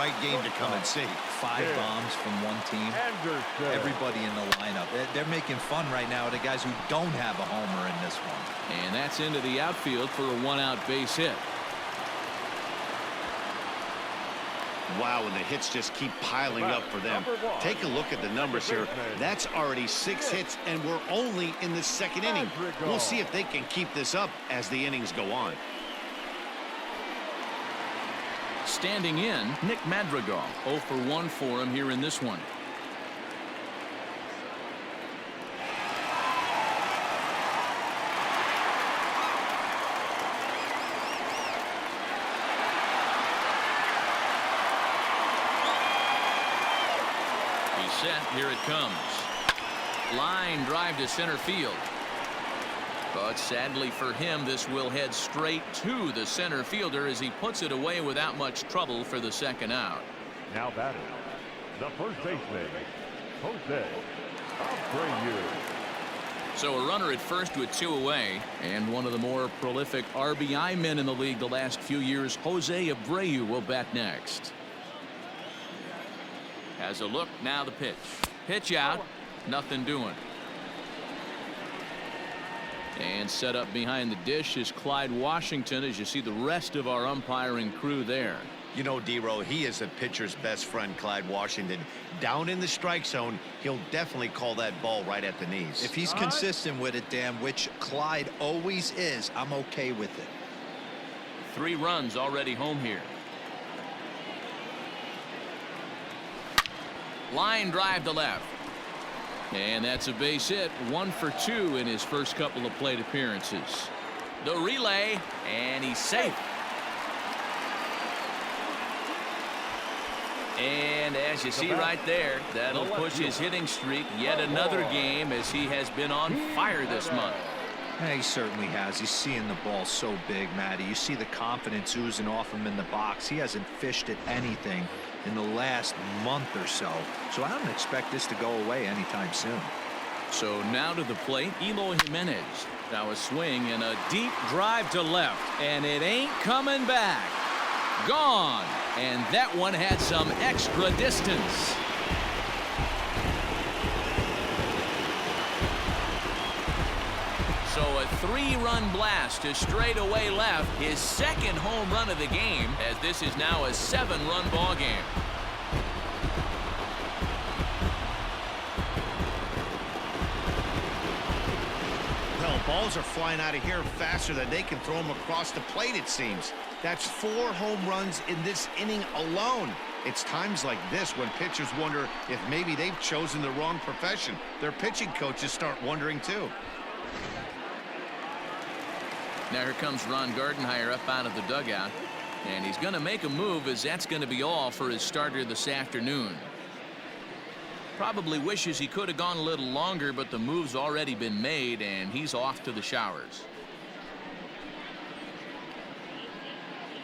right game to come and see. 5 bombs from one team. Everybody in the lineup. They're making fun right now of the guys who don't have a homer in this one. And that's into the outfield for a 1-out base hit. Wow, and the hits just keep piling up for them. Take a look at the numbers here. That's already 6 hits, and we're only in the 2nd inning. We'll see if they can keep this up as the innings go on. Standing in, Nick Madrigal. 0 for 1 for him here in this one. Set. Here it comes. Line drive to center field. But sadly for him, this will head straight to the center fielder as he puts it away without much trouble for the 2nd out. Now batting, the first baseman, Jose Abreu. So a runner at first with 2 away, and one of the more prolific RBI men in the league the last few years, Jose Abreu, will bat next. Has a look, now the pitch. Pitch out, nothing doing. And set up behind the dish is Clyde Washington, as you see the rest of our umpiring crew there. You know, D-Row, he is a pitcher's best friend, Clyde Washington. Down in the strike zone, he'll definitely call that ball right at the knees. If he's consistent with it, Dan, which Clyde always is, I'm okay with it. 3 runs already home here. Line drive to left. And that's a base hit. 1 for 2 in his first couple of plate appearances. The relay, and he's safe. And as you see right there, that'll push his hitting streak yet another game, as he has been on fire this month. Yeah, he certainly has. He's seeing the ball so big, Matty. You see the confidence oozing off him in the box. He hasn't fished at anything in the last month or so. So I don't expect this to go away anytime soon. So now to the plate, Eloy Jimenez. Now a swing and a deep drive to left, and it ain't coming back. Gone. And that one had some extra distance. So a 3-run blast to straightaway left, his 2nd home run of the game, as this is now a 7-run ball game. Well, balls are flying out of here faster than they can throw them across the plate, it seems. That's 4 home runs in this inning alone. It's times like this when pitchers wonder if maybe they've chosen the wrong profession. Their pitching coaches start wondering too. Now here comes Ron Gardenhire up out of the dugout, and he's going to make a move, as that's going to be all for his starter this afternoon. Probably wishes he could have gone a little longer, but the move's already been made, and he's off to the showers.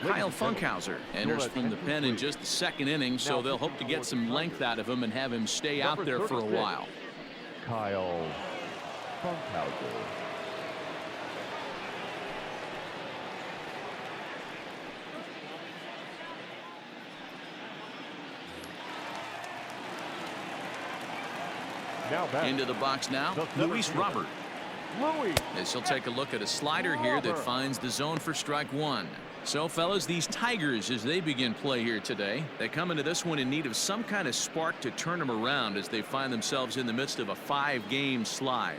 Kyle Funkhauser enters from the pen in just the 2nd inning, so they'll hope to get some length out of him and have him stay out there for a while. Kyle Funkhauser. Into the box now, Luis Robert. As he'll take a look at a slider here that finds the zone for strike 1. So, fellas, these Tigers, as they begin play here today, they come into this one in need of some kind of spark to turn them around as they find themselves in the midst of a 5-game slide.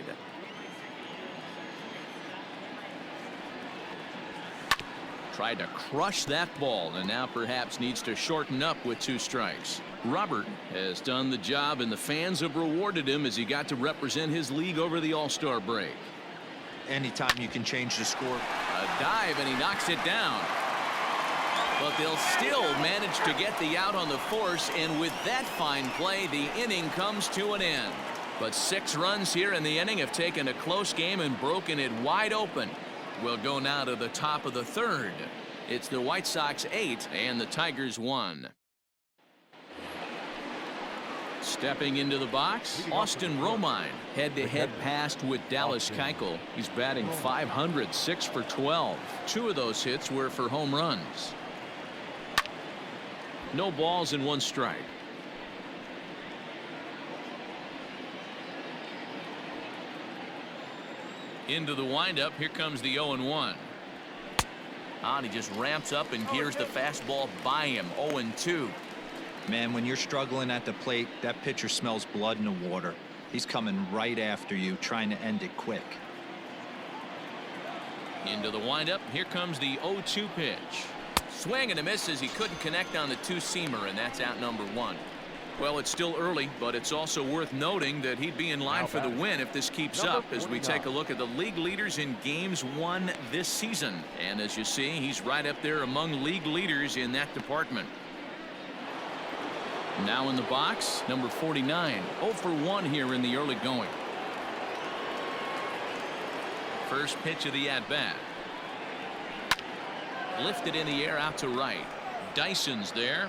Tried to crush that ball, and now perhaps needs to shorten up with 2 strikes. Robert has done the job, and the fans have rewarded him as he got to represent his league over the All-Star break. Anytime you can change the score. A dive, and he knocks it down. But they'll still manage to get the out on the force, and with that fine play, the inning comes to an end. But 6 runs here in the inning have taken a close game and broken it wide open. We'll go now to the top of the 3rd. It's the White Sox 8 and the Tigers 1. Stepping into the box, Austin Romine head-to-head passed with Dallas Keuchel. He's batting .500, 6 for 12. 2 of those hits were for home runs. No balls and 1 strike. Into the windup. Here comes the 0-1. And he just ramps up and gears the fastball by him. 0-2. Man, when you're struggling at the plate, that pitcher smells blood in the water. He's coming right after you, trying to end it quick. Into the windup. Here comes the 0-2 pitch. Swing and a miss as he couldn't connect on the 2-seamer, and that's out number 1. Well, it's still early, but it's also worth noting that he'd be in line for the win if this keeps up as we take a look at the league leaders in games won this season. And as you see, he's right up there among league leaders in that department. Now in the box, number 49. 0 for 1 here in the early going. First pitch of the at-bat. Lifted in the air out to right. Dyson's there.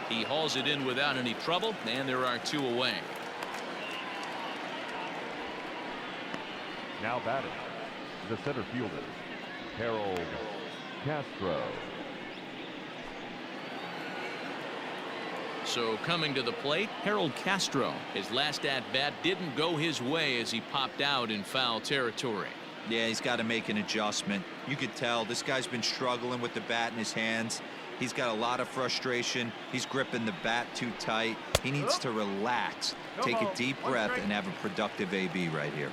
He hauls it in without any trouble, and there are 2 away. Now batting, the center fielder, Harold Castro. So coming to the plate, Harold Castro. His last at-bat didn't go his way as he popped out in foul territory. Yeah, he's got to make an adjustment. You could tell this guy's been struggling with the bat in his hands. He's got a lot of frustration. He's gripping the bat too tight. He needs to relax, take a deep breath, and have a productive AB right here.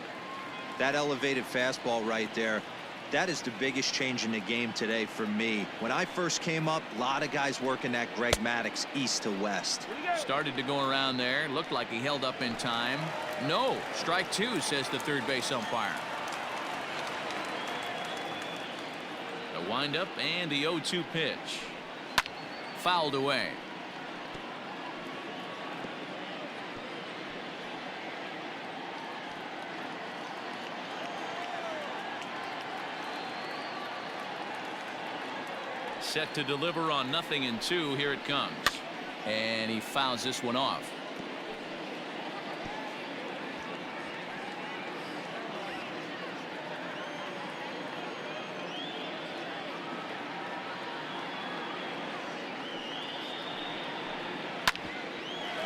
That elevated fastball right there, that is the biggest change in the game today for me. When I first came up, a lot of guys working that Greg Maddux east to west. Started to go around there. Looked like he held up in time. No, strike 2, says the third base umpire. The windup and the 0-2 pitch. Fouled away. Set to deliver on 0-2. Here it comes. And he fouls this one off.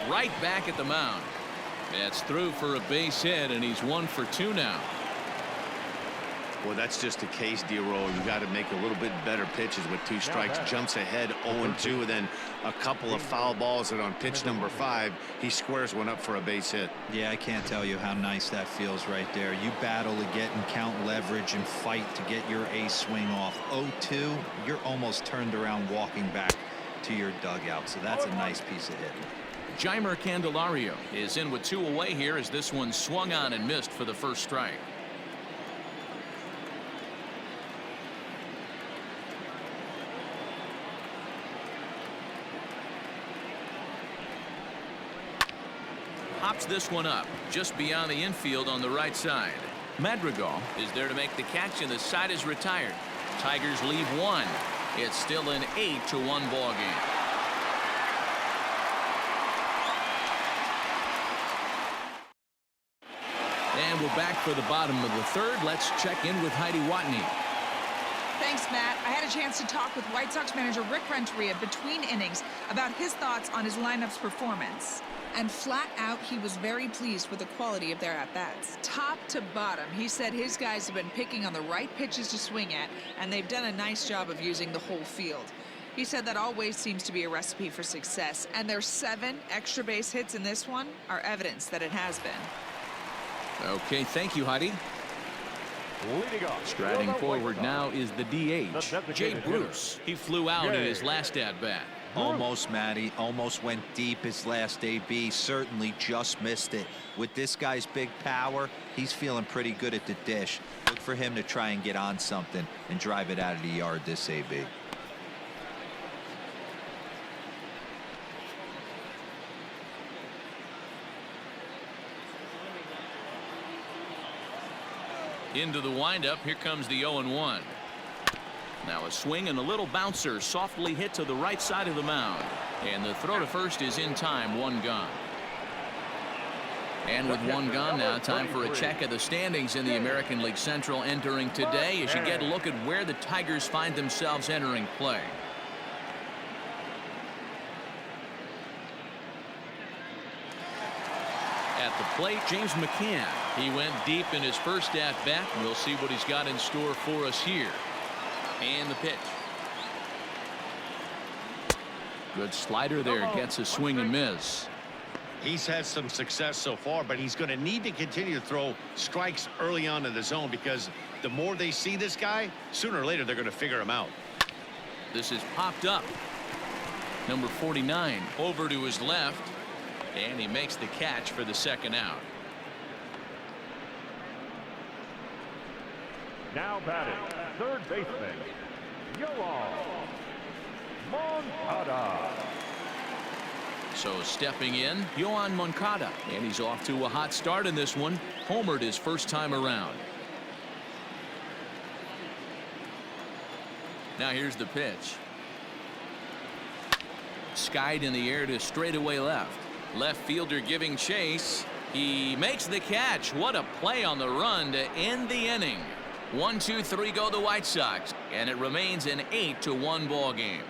Right back at the mound. That's through for a base hit, and he's 1 for 2 now. Well, that's just the case, D-Roll. You got to make a little bit better pitches with 2 strikes. Jumps ahead 0-2, and then a couple of foul balls, and on pitch number 5, he squares one up for a base hit. Yeah, I can't tell you how nice that feels right there. You battle to get and count leverage and fight to get your ace swing off. 0-2, you're almost turned around walking back to your dugout, so that's a nice piece of hitting. Jeimer Candelario is in with 2 away here as this one swung on and missed for the first strike. Hops this one up just beyond the infield on the right side. Madrigal is there to make the catch, and the side is retired. Tigers leave 1. It's still an 8-1 ball game. And we're back for the bottom of the 3rd. Let's check in with Heidi Watney. Thanks, Matt. I had a chance to talk with White Sox manager Rick Renteria between innings about his thoughts on his lineup's performance. And flat out, he was very pleased with the quality of their at-bats. Top to bottom, he said his guys have been picking on the right pitches to swing at, and they've done a nice job of using the whole field. He said that always seems to be a recipe for success, and their 7 extra base hits in this one are evidence that it has been. Okay, thank you, Heidi. Striding forward now is the DH, Jay Bruce. He flew out in his last at-bat. Almost, Matty. Almost went deep his last AB. Certainly just missed it. With this guy's big power, he's feeling pretty good at the dish. Look for him to try and get on something and drive it out of the yard this AB. Into the windup. Here comes the 0-1. Now a swing and a little bouncer softly hit to the right side of the mound. And the throw to first is in time. 1 gone. And with 1 gone now, time for a check of the standings in the American League Central entering today as you get a look at where the Tigers find themselves entering play. At the plate, James McCann. He went deep in his first at-bat. We'll see what he's got in store for us here. And the pitch. Good slider there. Gets a swing and miss. He's had some success so far, but he's going to need to continue to throw strikes early on in the zone, because the more they see this guy, sooner or later they're going to figure him out. This is popped up. Number 49 over to his left, and he makes the catch for the second out. Now batting, third baseman, Yoan Moncada. So stepping in, Yoan Moncada, and he's off to a hot start in this one. Homered his first time around. Now here's the pitch. Skied in the air to straightaway left. Left fielder giving chase. He makes the catch. What a play on the run to end the inning. 1-2-3 go the White Sox, and it remains an 8-1 ball game.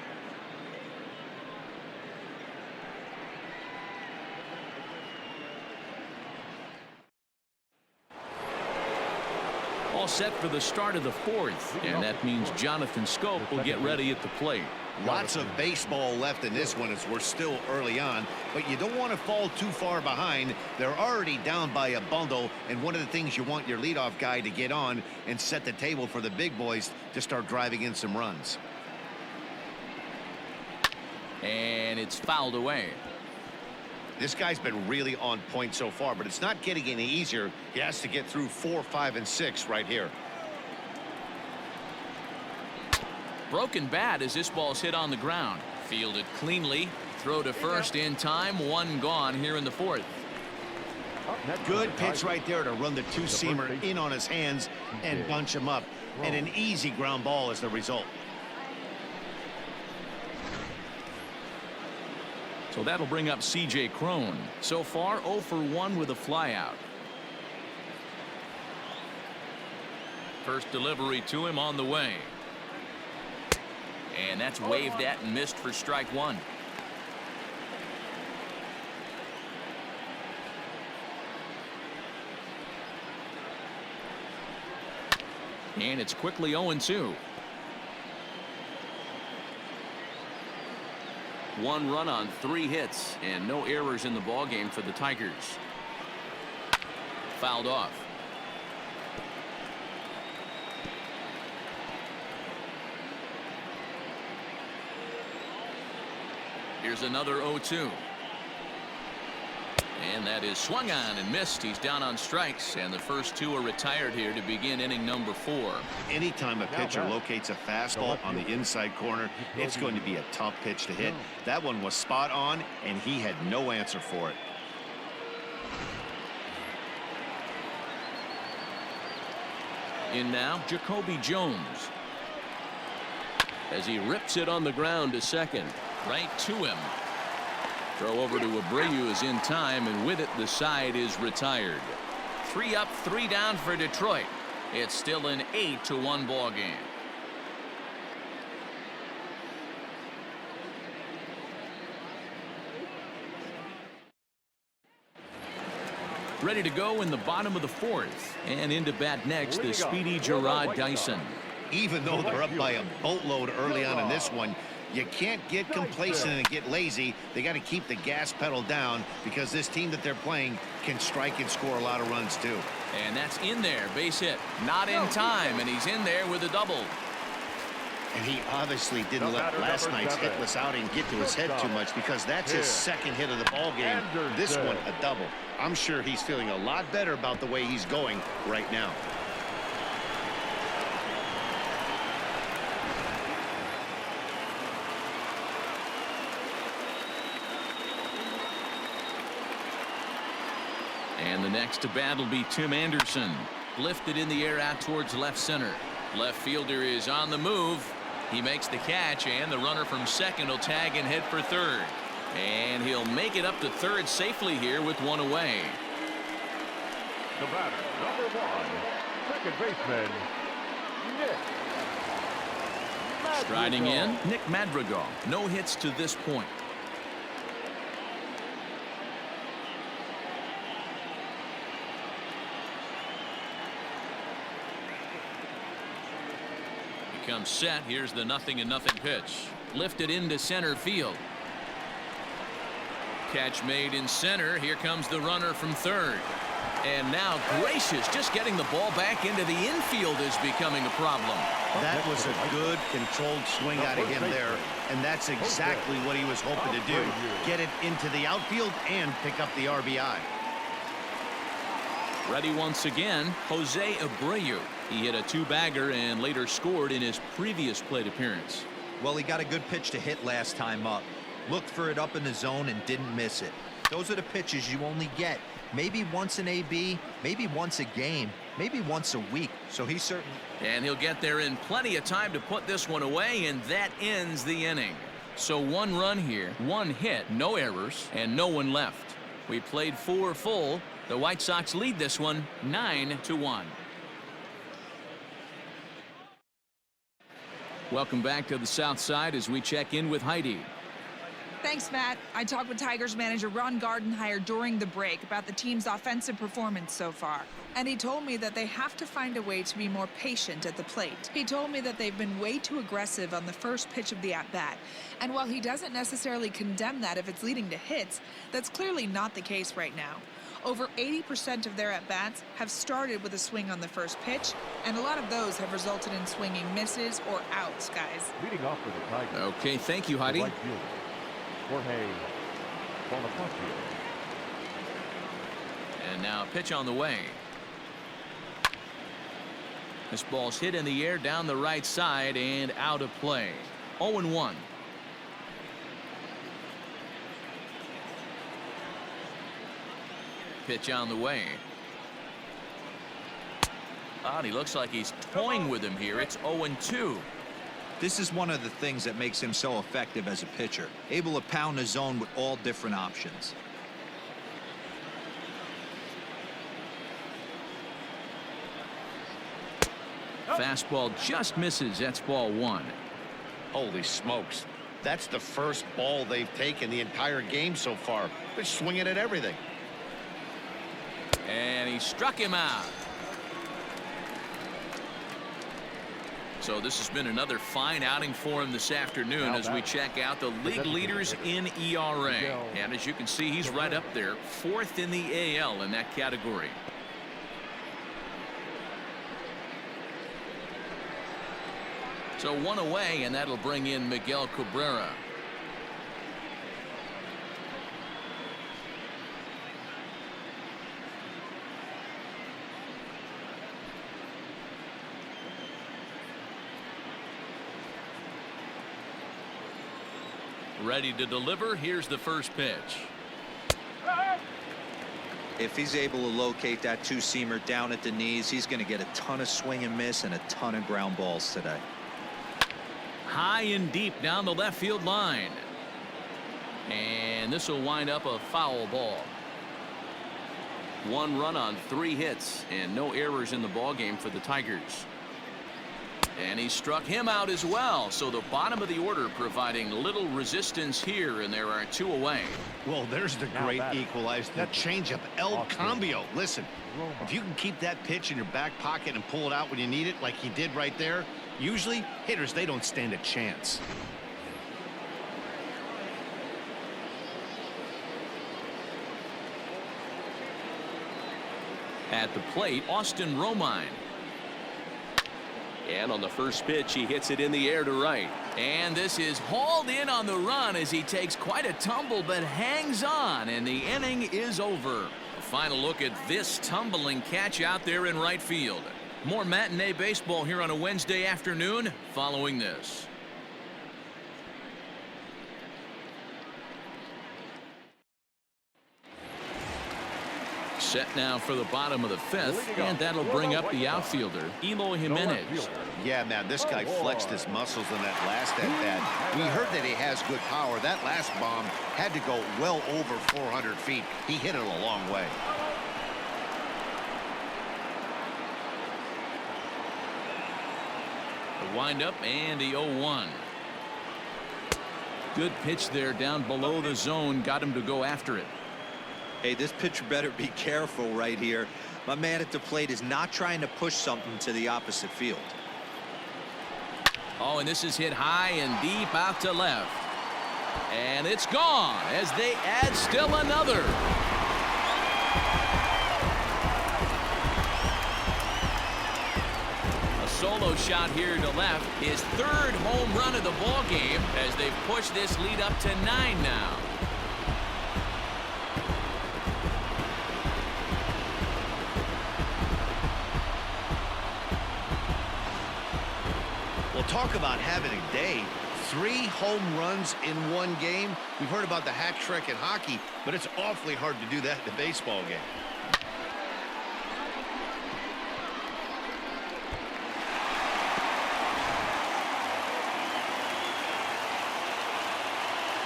All set for the start of the fourth, and that means Jonathan Scope will get ready at the plate. Lots of baseball left in this one as we're still early on, but you don't want to fall too far behind. They're already down by a bundle, and one of the things you want your leadoff guy to get on and set the table for the big boys to start driving in some runs. And it's fouled away. This guy's been really on point so far, but it's not getting any easier. He has to get through 4, 5, and 6 right here. Broken bat as this ball's hit on the ground. Fielded cleanly. Throw to first in time. One gone here in the fourth. Good pitch right there to run the two-seamer in on his hands and bunch him up. And an easy ground ball is the result. So that'll bring up C.J. Cron. So far 0 for 1 with a flyout. First delivery to him on the way. And that's waved at and missed for strike one. And it's quickly 0-2. One run on 3 hits and no errors in the ballgame for the Tigers. Fouled off. Here's another 0-2. And that is swung on and missed. He's down on strikes, and the first 2 are retired here to begin inning number 4. Anytime a pitcher locates a fastball on the inside corner, it's going to be a tough pitch to hit. That one was spot on, and he had no answer for it. In now, Jacoby Jones. As he rips it on the ground to second. Right to him. Throw over to Abreu is in time, and with it the side is retired. 3 up, 3 down for Detroit. It's still an 8-1 ball game. Ready to go in the bottom of the fourth, and into bat next the speedy Gerard Dyson. Even though they're up by a boatload early on in this one, you can't get complacent and get lazy. They got to keep the gas pedal down, because this team that they're playing can strike and score a lot of runs too. And that's in there. Base hit. Not in time, and he's in there with a double. And he obviously didn't let last night's hitless outing get to his head too much, because that's his second hit of the ball game. This one a double. I'm sure he's feeling a lot better about the way he's going right now. And the next to bat will be Tim Anderson. Lifted in the air out towards left center. Left fielder is on the move. He makes the catch, and the runner from second will tag and head for third. And he'll make it up to third safely here with one away. The batter, number 1, second baseman, Nick Madrigal. Striding in, Nick Madrigal. No hits to this point. comes set. Here's the 0-0 pitch. Lifted into center field. Catch made in center. Here comes the runner from third. And now Gracious, just getting the ball back into the infield is becoming a problem. That was a good controlled swing out of him there, and that's exactly what he was hoping to do. Get it into the outfield and pick up the RBI. Ready once again, Jose Abreu. He hit a two-bagger and later scored in his previous plate appearance. Well, he got a good pitch to hit last time up. Looked for it up in the zone and didn't miss it. Those are the pitches you only get maybe once an AB, maybe once a game, maybe once a week. So he certainly... And he'll get there in plenty of time to put this one away, and that ends the inning. So 1 run here, 1 hit, no errors, and no one left. We played 4 full. The White Sox lead this one 9-1. Welcome back to the South Side as we check in with Heidi. Thanks, Matt. I talked with Tigers manager Ron Gardenhire during the break about the team's offensive performance so far. And he told me that they have to find a way to be more patient at the plate. He told me that they've been way too aggressive on the first pitch of the at-bat. And while he doesn't necessarily condemn that if it's leading to hits, that's clearly not the case right now. Over 80% of their at-bats have started with a swing on the first pitch, and a lot of those have resulted in swinging misses or outs, guys. Leading off for the Tigers. Okay, thank you, Heidi. Right fielder, Jorge Bonifacio. And now pitch on the way. This ball's hit in the air down the right side and out of play. 0-1. Pitch on the way. And he looks like he's toying with him here. It's 0-2. This is one of the things that makes him so effective as a pitcher. Able to pound the zone with all different options. Fastball just misses. That's ball 1. Holy smokes. That's the first ball they've taken the entire game so far. They're swinging at everything. And he struck him out. So this has been another fine outing for him this afternoon as we check out the league leaders in ERA. And as you can see, he's right up there, 4th in the AL in that category. So 1 away, and that'll bring in Miguel Cabrera. Ready to deliver. Here's the first pitch. If he's able to locate that two-seamer down at the knees, he's going to get a ton of swing and miss and a ton of ground balls today. High and deep down the left field line. And this will wind up a foul ball. 1 run on 3 hits and no errors in the ball game for the Tigers. And he struck him out as well. So the bottom of the order providing little resistance here, and there are 2 away. Well, there's the great equalizer. That changeup, El Cambio. Listen, if you can keep that pitch in your back pocket and pull it out when you need it, like he did right there, usually hitters, they don't stand a chance. At the plate, Austin Romine. And on the first pitch, he hits it in the air to right. And this is hauled in on the run as he takes quite a tumble but hangs on, and the inning is over. A final look at this tumbling catch out there in right field. More matinee baseball here on a Wednesday afternoon following this. Set now for the bottom of the 5th, and that'll bring up the outfielder, Eloy Jimenez. Yeah, man, this guy flexed his muscles in that last at-bat. We heard that he has good power. That last bomb had to go well over 400 feet. He hit it a long way. The windup and the 0-1. Good pitch there down below the zone, got him to go after it. Hey, this pitcher better be careful right here. My man at the plate is not trying to push something to the opposite field. Oh, and this is hit high and deep out to left. And it's gone as they add still another. A solo shot here to left. His third home run of the ball game as they've pushed this lead up to 9 now. Well, talk about having a day. 3 home runs in one game. We've heard about the hat trick in hockey, but it's awfully hard to do that in a baseball game.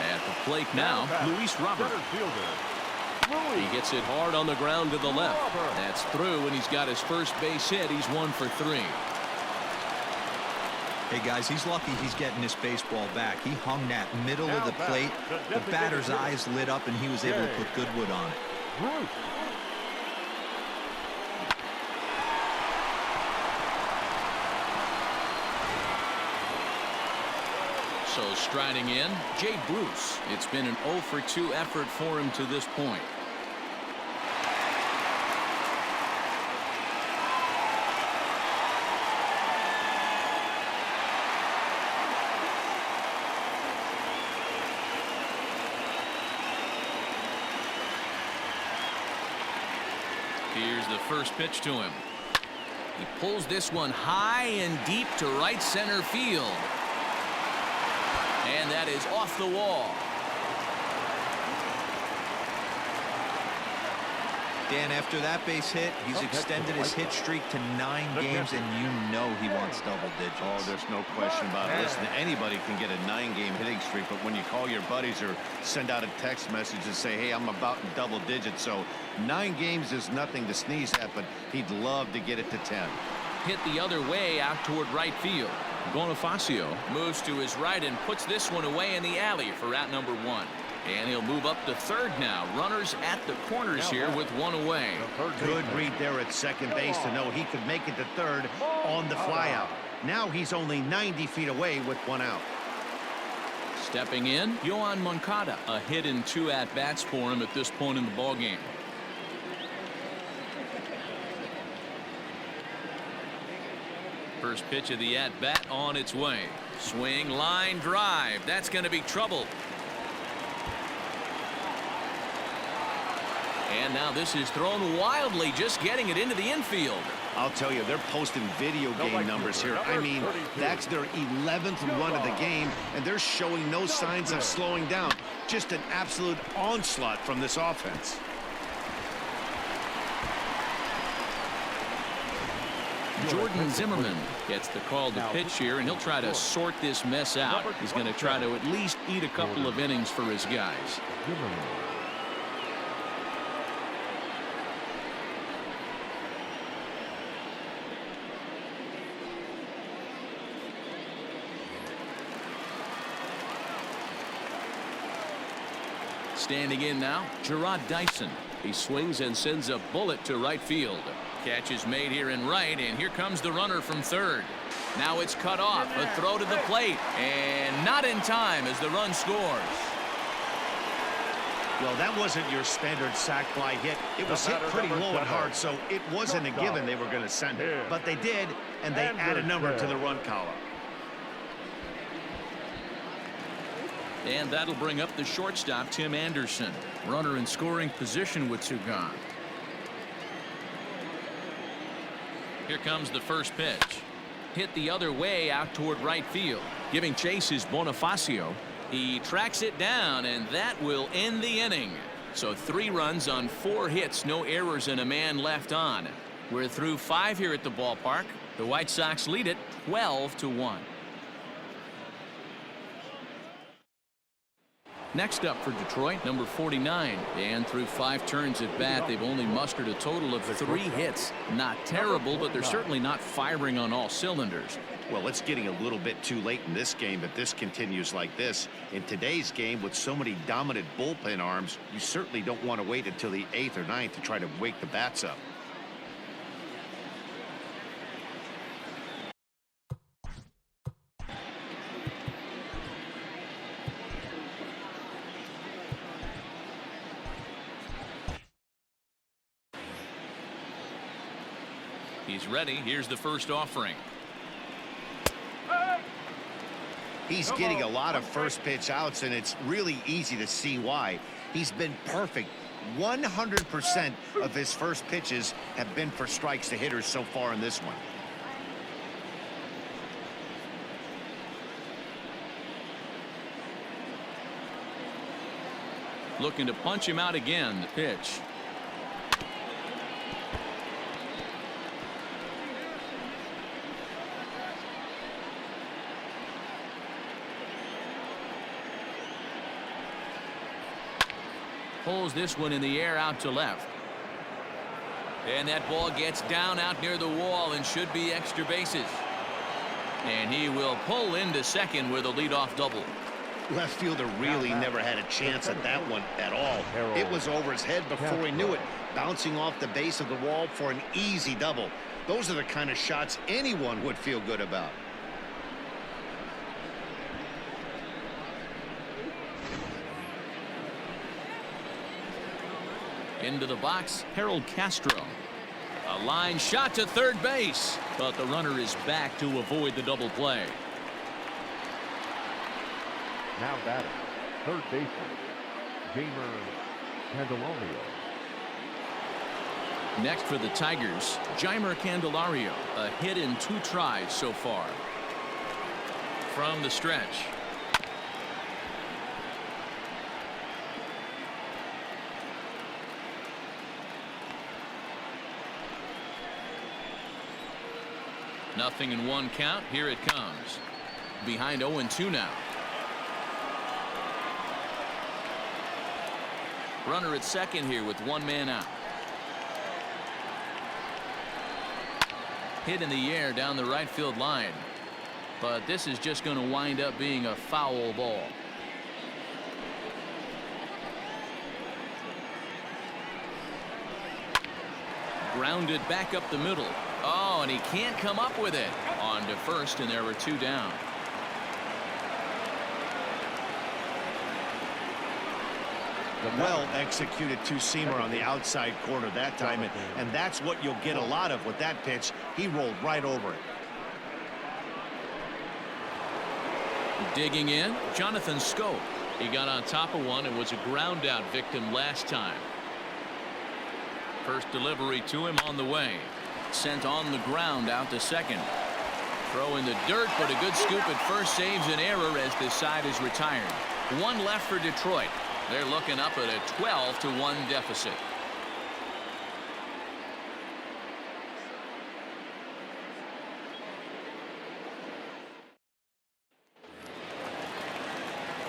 At the plate now, Luis Robert. He gets it hard on the ground to the left. That's through, and he's got his first base hit. He's 1 for 3. Hey guys, he's lucky he's getting this baseball back. He hung that middle of the plate. The batter's eyes lit up, and he was able to put good wood on it. So striding in, Jay Bruce. It's been an 0 for 2 effort for him to this point. Here's the first pitch to him. He pulls this one high and deep to right center field. And that is off the wall. Dan, after that base hit, he's extended his hit streak to 9 games, and you know he wants double digits. Oh, there's no question about it. Listen, anybody can get a 9-game hitting streak, but when you call your buddies or send out a text message and say, hey, I'm about in double digits, so 9 games is nothing to sneeze at, but he'd love to get it to 10. Hit the other way out toward right field. Bonifacio moves to his right and puts this one away in the alley for out number 1. And he'll move up to third now. Runners at the corners here with 1 away. Good read there at second base to know he could make it to third on the flyout. Now he's only 90 feet away with 1 out. Stepping in, Yohan Moncada. A hit in 2 at-bats for him at this point in the ballgame. First pitch of the at-bat on its way. Swing, line drive. That's going to be trouble. And now this is thrown wildly, just getting it into the infield. I'll tell you, they're posting video game numbers here. I mean, that's their 11th run of the game, and they're showing no signs of slowing down. Just an absolute onslaught from this offense. Jordan Zimmerman gets the call to pitch here, and he'll try to sort this mess out. He's going to try to at least eat a couple of innings for his guys. Standing in now, Gerard Dyson. He swings and sends a bullet to right field. Catch is made here in right, and here comes the runner from third. Now it's cut off. A throw to the plate, and not in time as the run scores. Well, that wasn't your standard sac fly hit. It was hit pretty low and hard, so it wasn't a given they were going to send it. But they did, and they add a number to the run column. And that'll bring up the shortstop, Tim Anderson. Runner in scoring position with 2 gone. Here comes the first pitch. Hit the other way out toward right field. Giving chase is Bonifacio. He tracks it down, and that will end the inning. So 3 runs on 4 hits, no errors, and a man left on. We're through 5 here at the ballpark. The White Sox lead it 12-1. Next up for Detroit, number 49. And through 5 turns at bat, they've only mustered a total of 3 hits. Not terrible, but they're certainly not firing on all cylinders. Well, it's getting a little bit too late in this game, but this continues like this. In today's game, with so many dominant bullpen arms, you certainly don't want to wait until the 8th or 9th to try to wake the bats up. He's ready. Here's the first offering. He's getting a lot of first pitch outs, and it's really easy to see why. He's been perfect. 100% of his first pitches have been for strikes to hitters so far in this one. Looking to punch him out again. The pitch. Pulls this one in the air out to left. And that ball gets down out near the wall and should be extra bases. And he will pull into second with a leadoff double. Left fielder really never had a chance at that one at all. It was over his head before he knew it, bouncing off the base of the wall for an easy double. Those are the kind of shots anyone would feel good about. Into the box, Harold Castro. A line shot to third base, but the runner is back to avoid the double play. Now batting, third baseman, Jeimer Candelario. Next for the Tigers, Jeimer Candelario. A hit in 2 tries so far. From the stretch. Nothing in 1 count. Here it comes. Behind 0-2 now. Runner at second here with 1 man out. Hit in the air down the right field line. But this is just going to wind up being a foul ball. Grounded back up the middle. Oh, and he can't come up with it. On to first, and there were 2 down. Well executed two-seamer on the outside corner that time, and that's what you'll get a lot of with that pitch. He rolled right over it. Digging in, Jonathan Scope. He got on top of one and was a ground out victim last time. First delivery to him on the way. Sent on the ground out to second. Throw in the dirt, but a good scoop at first saves an error as this side is retired. 1 left for Detroit. They're looking up at a 12-1 deficit.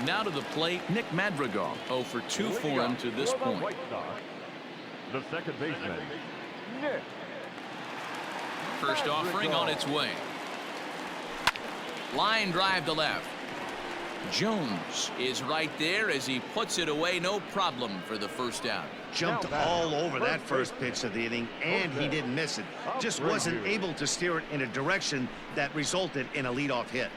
Now to the plate, Nick Madrigal. 0 for 2 for him to this point. The second baseman, Nick. First offering on its way. Line drive to left. Jones is right there as he puts it away. No problem for the first out. Jumped all over that first pitch of the inning, and he didn't miss it. Just wasn't able to steer it in a direction that resulted in a leadoff hit.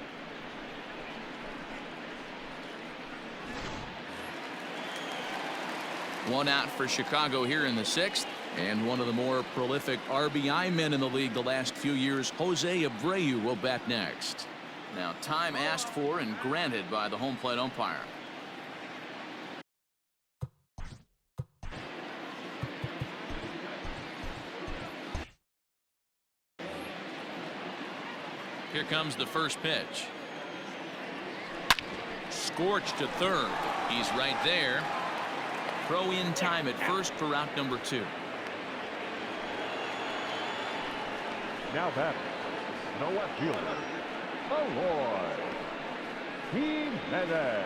One out for Chicago here in the 6th. And one of the more prolific RBI men in the league the last few years, Jose Abreu, will bat next. Now time asked for and granted by the home plate umpire. Here comes the first pitch. Scorched to third. He's right there. Throw in time at first for out number 2. Now batting, the left fielder, Eloy Jimenez.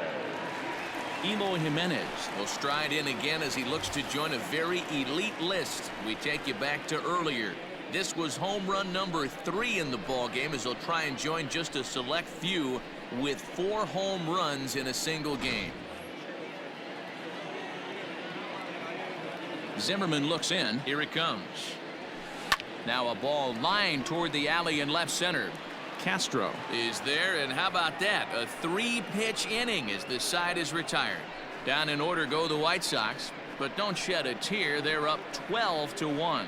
Eloy Jimenez will stride in again as he looks to join a very elite list. We take you back to earlier. This was home run number 3 in the ball game as he'll try and join just a select few with 4 home runs in a single game. Zimmerman looks in. Here it comes. Now a ball lined toward the alley in left center. Castro is there, and how about that? A 3-pitch inning as this side is retired. Down in order go the White Sox, but don't shed a tear. They're up 12-1.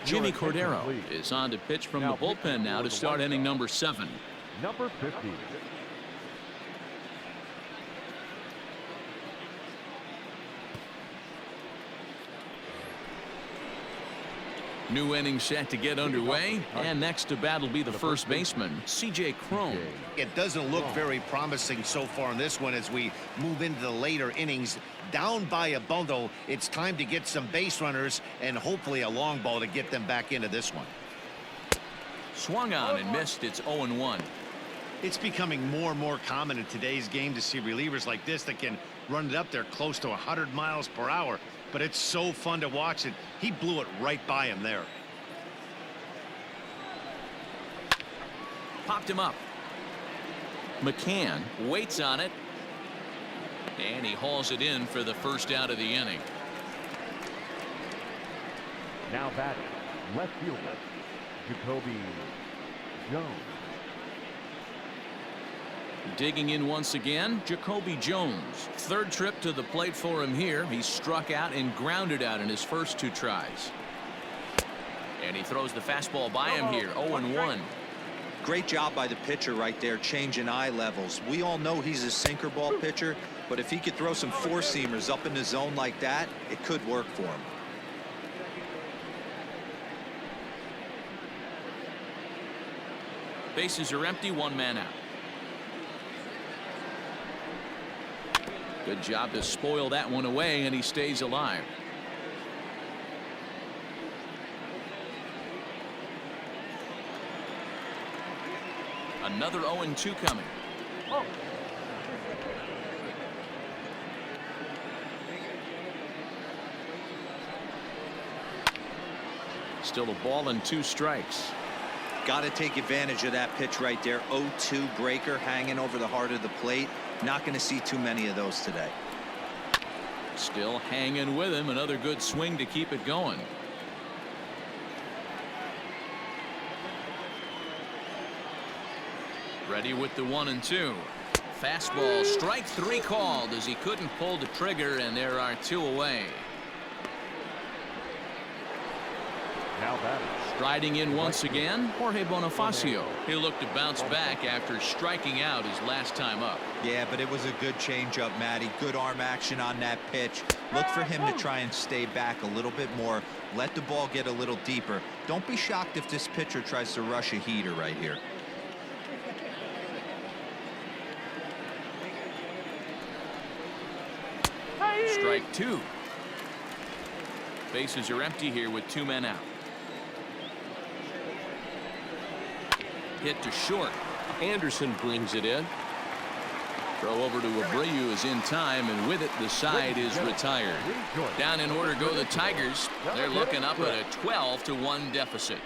Jimmy attention, Cordero please. is on to pitch from Now the bullpen pitching now for to the start White inning Sox. number 7. Number 50. New inning set to get underway, and next to bat will be the first baseman, C.J. Cron. It doesn't look very promising so far in this one as we move into the later innings. Down by a bundle, it's time to get some base runners and hopefully a long ball to get them back into this one. Swung on and missed. It's 0-1. It's becoming more and more common in today's game to see relievers like this that can run it up there close to 100 miles per hour. But it's so fun to watch it. He blew it right by him there. Popped him up. McCann waits on it. And he hauls it in for the first out of the inning. Now batting, left fielder, Jacoby Jones. Digging in once again, Jacoby Jones. Third trip to the plate for him here. He struck out and grounded out in his first 2 tries. And he throws the fastball by him here. 0-1. Great job by the pitcher right there, changing eye levels. We all know he's a sinker ball pitcher, but if he could throw some 4-seamers up in the zone like that, it could work for him. Bases are empty, 1 man out. Good job to spoil that one away, and he stays alive. Another 0-2 coming. Still a ball and 2 strikes. Got to take advantage of that pitch right there. 0-2 breaker hanging over the heart of the plate. Not going to see too many of those today. Still hanging with him. Another good swing to keep it going. Ready with the 1-2. Fastball, strike 3 called as he couldn't pull the trigger, and there are 2 away. Now batting, Striding in once again, Jorge Bonifacio. He looked to bounce back after striking out his last time up. Yeah, but it was a good changeup, Matty. Good arm action on that pitch. Look for him to try and stay back a little bit more. Let the ball get a little deeper. Don't be shocked if this pitcher tries to rush a heater right here. Strike 2. Bases are empty here with 2 men out. Hit to short. Anderson brings it in. Throw over to Abreu is in time, and with it the side is retired. Down in order go the Tigers. They're looking up at a 12-1 deficit.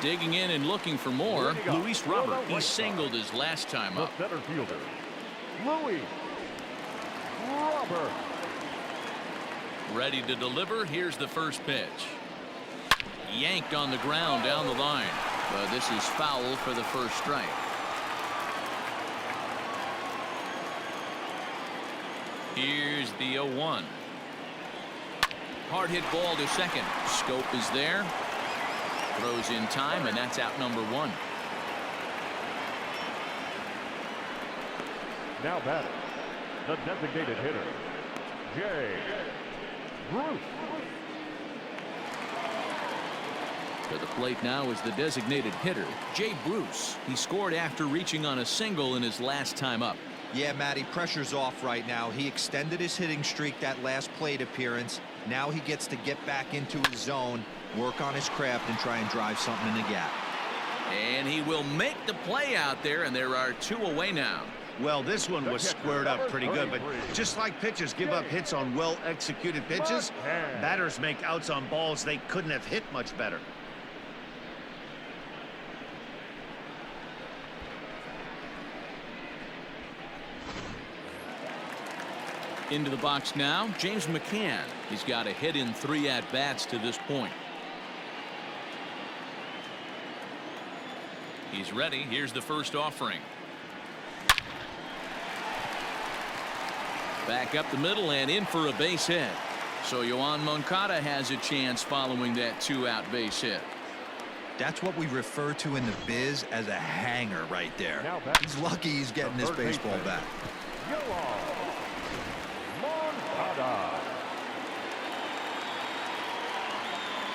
Digging in and looking for more, Luis Robert. He singled his last time the up. center fielder, Luis Robert. Ready to deliver. Here's the first pitch. Yanked on the ground down the line. But this is foul for the first strike. Here's the 0-1. Hard hit ball to second. Scope is there. Throws in time, and that's out number 1. Now batting, the designated hitter, Jay Bruce. To the plate now is the designated hitter, Jay Bruce. He scored after reaching on a single in his last time up. Yeah, Matty, pressure's off right now. He extended his hitting streak that last plate appearance. Now he gets to get back into his zone, work on his craft, and try and drive something in the gap. And he will make the play out there, and there are 2 away now. Well, this one was squared up pretty good, but just like pitchers give up hits on well-executed pitches, batters make outs on balls they couldn't have hit much better. Into the box now, James McCann. He's got a hit in 3 at-bats to this point. He's ready. Here's the first offering. Back up the middle and in for a base hit. So Yoan Moncada has a chance following that 2-out base hit. That's what we refer to in the biz as a hanger right there. Now back. He's lucky he's getting The his third baseball baseman. back. Moncada.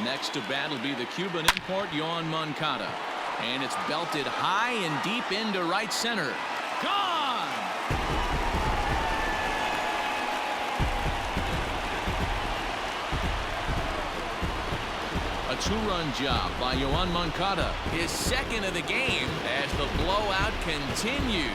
Next to bat will be the Cuban import Yoan Moncada. And it's belted high and deep into right center. Gone! A 2-run job by Yoan Moncada. His second of the game as the blowout continues.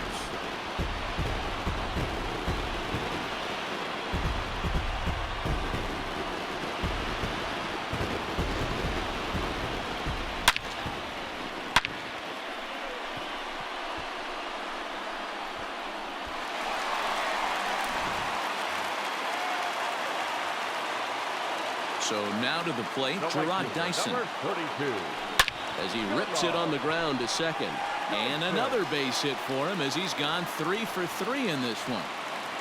So now to the plate, Gerard Dyson, Number 32. as he rips it on the ground to second. And another base hit for him as he's gone 3 for 3 in this one.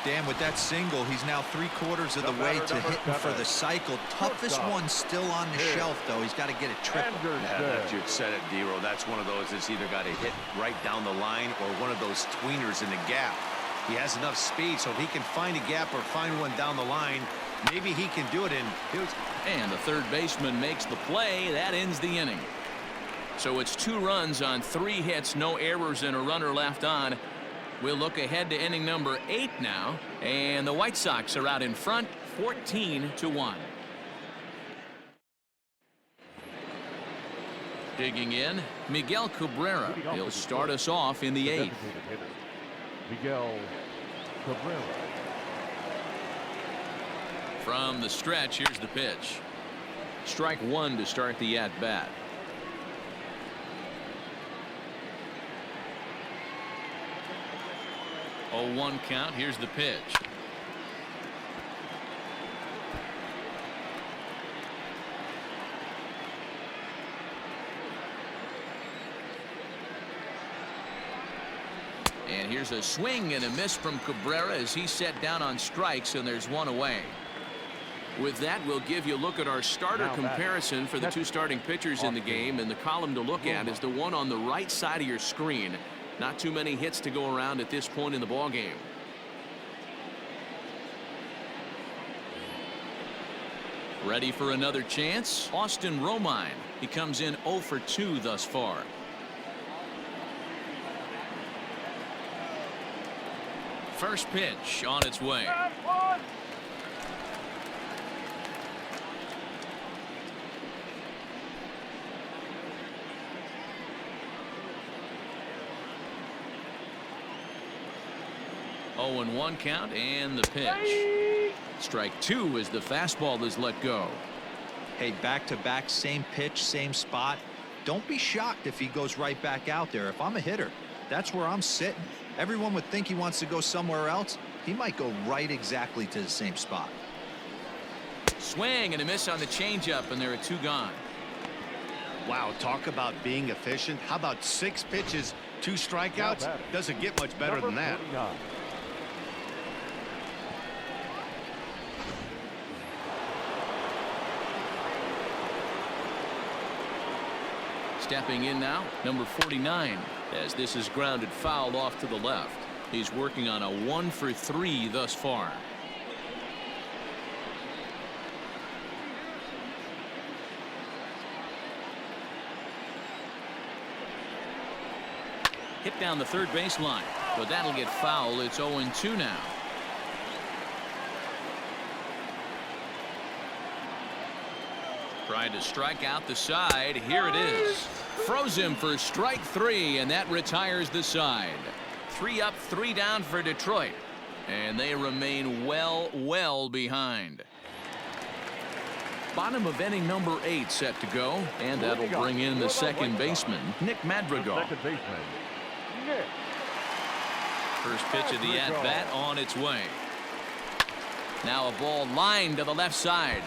Dan, with that single, he's now 3/4 of the way to hitting for the cycle. Toughest one still on the shelf, though. He's got to get it triple. Yeah, you said it, D-Roll. That's one of those that's either got to hit right down the line or one of those tweeners in the gap. He has enough speed, so if he can find a gap or find one down the line, maybe he can do it. And the third baseman makes the play. That ends the inning. So it's 2 runs on 3 hits, no errors, and a runner left on. We'll look ahead to inning number 8 now, and the White Sox are out in front 14-1. Digging in, Miguel Cabrera. He'll start us off in the 8th. Miguel Cabrera. From the stretch, here's the pitch. Strike 1 to start the at-bat. Oh, 1 count. Here's the pitch. And here's a swing and a miss from Cabrera as he's set down on strikes, and there's 1 away. With that, we'll give you a look at our starter comparison for the 2 starting pitchers in the game, and the column to look at is the one on the right side of your screen. Not too many hits to go around at this point in the ball game. Ready for another chance? Austin Romine. He comes in 0 for 2 thus far. First pitch on its way. 0-1 count, and the pitch. Strike 2 as the fastball is let go. Hey, back-to-back, same pitch, same spot. Don't be shocked if he goes right back out there. If I'm a hitter, that's where I'm sitting. Everyone would think he wants to go somewhere else. He might go right exactly to the same spot. Swing and a miss on the changeup, and there are 2 gone. Wow, talk about being efficient. How about 6 pitches, 2 strikeouts? Doesn't get much better than that. 49. Stepping in now, number 49, as this is grounded foul off to the left. He's working on a 1 for 3 thus far. Hit down the third baseline, but that'll get foul. It's 0-2 now. Tried to strike out the side. Here it is. Froze him for strike 3, and that retires the side. 3 up, 3 down for Detroit, and they remain well behind. Bottom of inning number 8 set to go, and that'll bring in the second baseman, Nick Madrigal. Second baseman, Nick. First pitch of the at-bat on its way. Now a ball lined to the left side,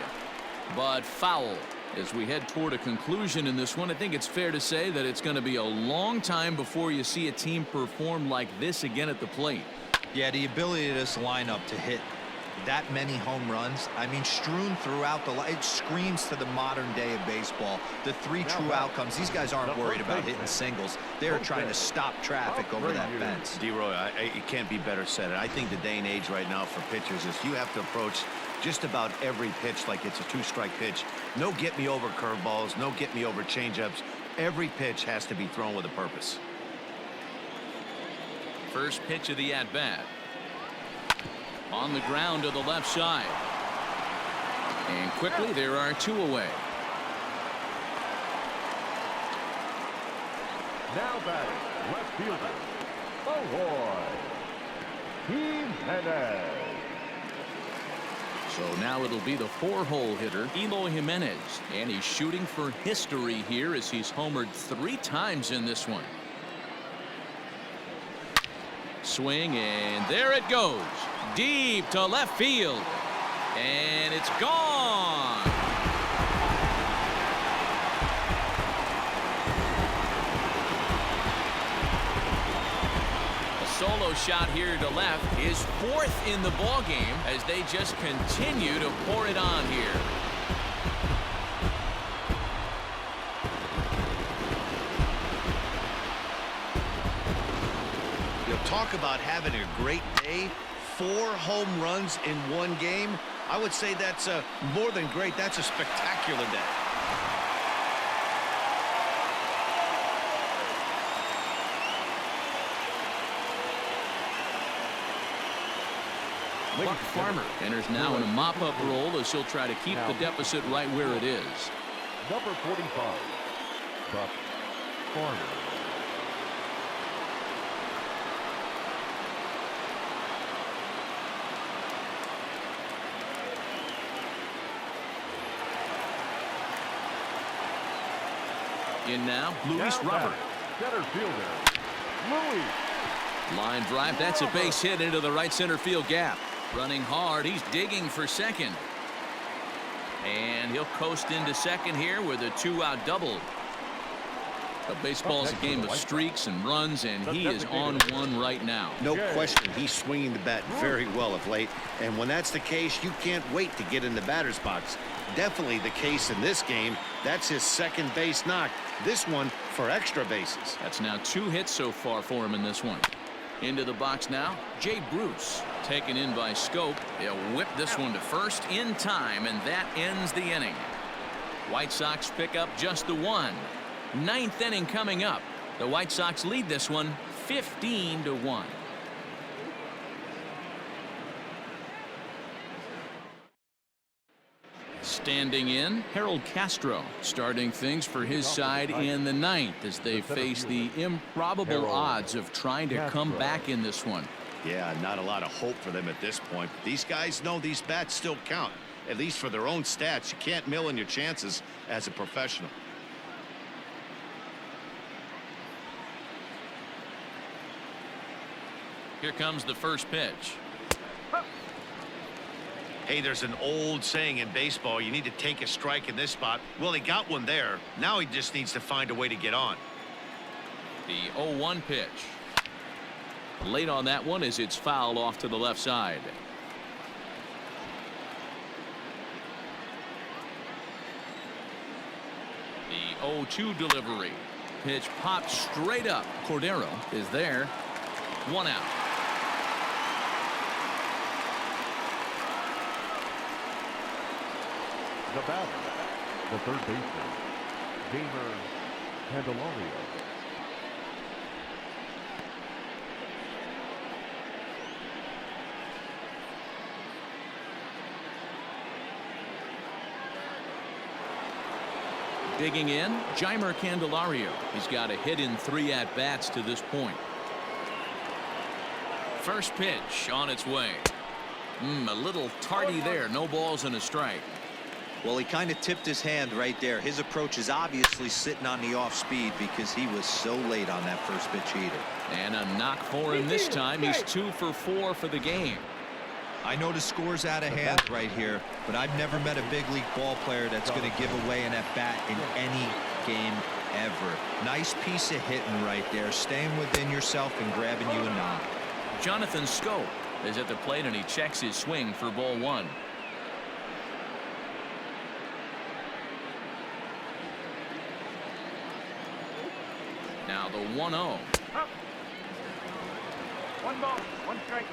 but foul. As we head toward a conclusion in this one, I think it's fair to say that it's going to be a long time before you see a team perform like this again at the plate. Yeah, the ability of this lineup to hit that many home runs, I mean, strewn throughout it screams to the modern day of baseball. The 3 true outcomes. These guys aren't worried about hitting singles. They're trying to stop traffic over that fence. D-Roy, it can't be better said. I think the day and age right now for pitchers is you have to approach just about every pitch like it's a 2-strike pitch. No get-me-over curveballs, no get-me-over changeups. Every pitch has to be thrown with a purpose. First pitch of the at-bat. On the ground to the left side. And quickly there are 2 away. Now batting, left fielder, Jimenez. So now it'll be the 4-hole hitter, Eloy Jimenez. And he's shooting for history here as he's homered 3 times in this one. Swing, and there it goes. Deep to left field. And it's gone. A solo shot here to left, his 4th in the ball game as they just continue to pour it on here. Talk about having a great day. 4 home runs in 1 game. I would say that's more than great. That's a spectacular day. Buck Farmer enters now in a mop-up role as he'll try to keep the deficit right where it is. Number 45, Buck Farmer. In now, Luis Robert. Center fielder, Luis. Line drive, that's a base hit into the right center field gap. Running hard, he's digging for second. And he'll coast into second here with a 2-out double. But baseball's a game of streaks and runs, and he is on one right now. No question, he's swinging the bat very well of late. And when that's the case, you can't wait to get in the batter's box. Definitely the case in this game. That's his 2nd base knock. This one for extra bases. That's now 2 hits so far for him in this one. Into the box now, Jay Bruce. Taken in by Scope. They'll whip this one to first in time, and that ends the inning. White Sox pick up just the 1. 9th inning coming up. The White Sox lead this one 15-1. Standing in, Harold Castro starting things for his side in the 9th as they face the improbable odds of trying to come back in this one. Yeah, not a lot of hope for them at this point. These guys know these bats still count, at least for their own stats. You can't mill in your chances as a professional. Here comes the first pitch. Hey, there's an old saying in baseball, you need to take a strike in this spot. Well, he got one there. Now he just needs to find a way to get on. The 0-1 pitch. Late on that one as it's fouled off to the left side. The 0-2 delivery. Pitch popped straight up. Cordero is there. 1 out. The batter, the 3rd baseman, Gamer Candelario. Digging in, Jeimer Candelario. He's got a hit in 3 at-bats to this point. First pitch on its way. A little tardy there. No balls and a strike. Well, he kind of tipped his hand right there. His approach is obviously sitting on the off speed because he was so late on that first pitch heater. And a knock for him this time. He's 2 for 4 for the game. I know the score's out of hand right here, but I've never met a big league ball player that's going to give away an at-bat in any game ever. Nice piece of hitting right there, staying within yourself and grabbing you a knock. Jonathan Scope is at the plate, and he checks his swing for ball one. Now the 1-0. Up. 1 ball, 1 strike.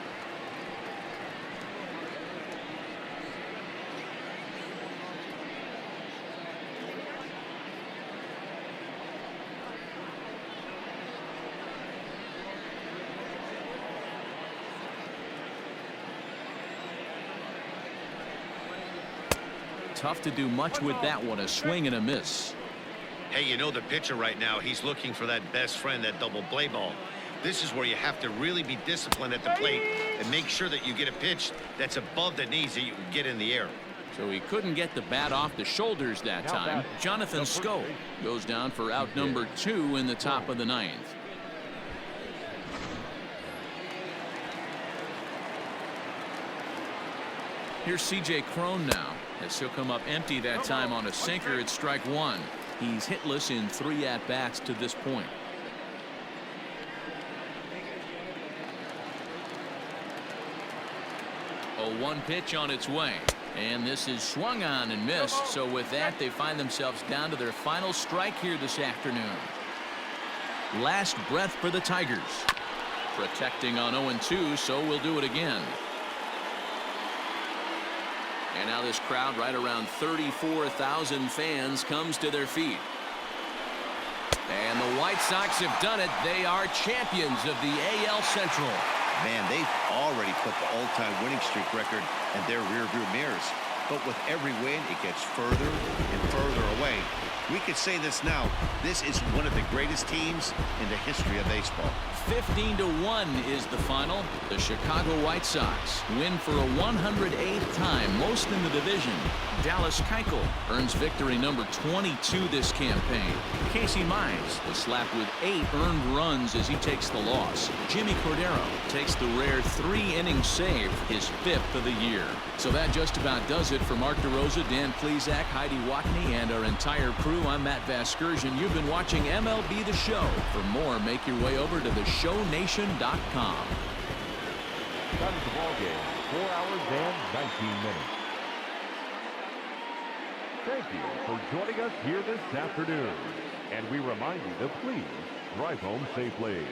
Tough to do much with that one. A swing and a miss. Hey, you know the pitcher right now, he's looking for that best friend, that double play ball. This is where you have to really be disciplined at the plate and make sure that you get a pitch that's above the knees that you can get in the air. So he couldn't get the bat off the shoulders that time. Jonathan Scope goes down for out number 2 in the top of the 9th. Here's C.J. Cron now, as he'll come up empty that time on a sinker at strike 1. He's hitless in 3 at-bats to this point. A 1 pitch on its way, and this is swung on and missed. So with that, they find themselves down to their final strike here this afternoon. Last breath for the Tigers. Protecting on 0-2, so we'll do it again. And now this crowd, right around 34,000 fans, comes to their feet. And the White Sox have done it. They are champions of the AL Central. Man, they've already put the all-time winning streak record in their rearview mirrors. But with every win, it gets further and further away. We could say this now. This is one of the greatest teams in the history of baseball. 15-1 is the final. The Chicago White Sox win for a 108th time, most in the division. Dallas Keuchel earns victory number 22 this campaign. Casey Mize was slapped with 8 earned runs as he takes the loss. Jimmy Cordero takes the rare 3-inning save, his 5th of the year. So that just about does it for Mark DeRosa, Dan Plesac, Heidi Watney, and our entire crew. I'm Matt Vasgersian. You've been watching MLB The Show. For more, make your way over to theshownation.com. That is the ball game. 4 hours and 19 minutes. Thank you for joining us here this afternoon. And we remind you to please drive home safely.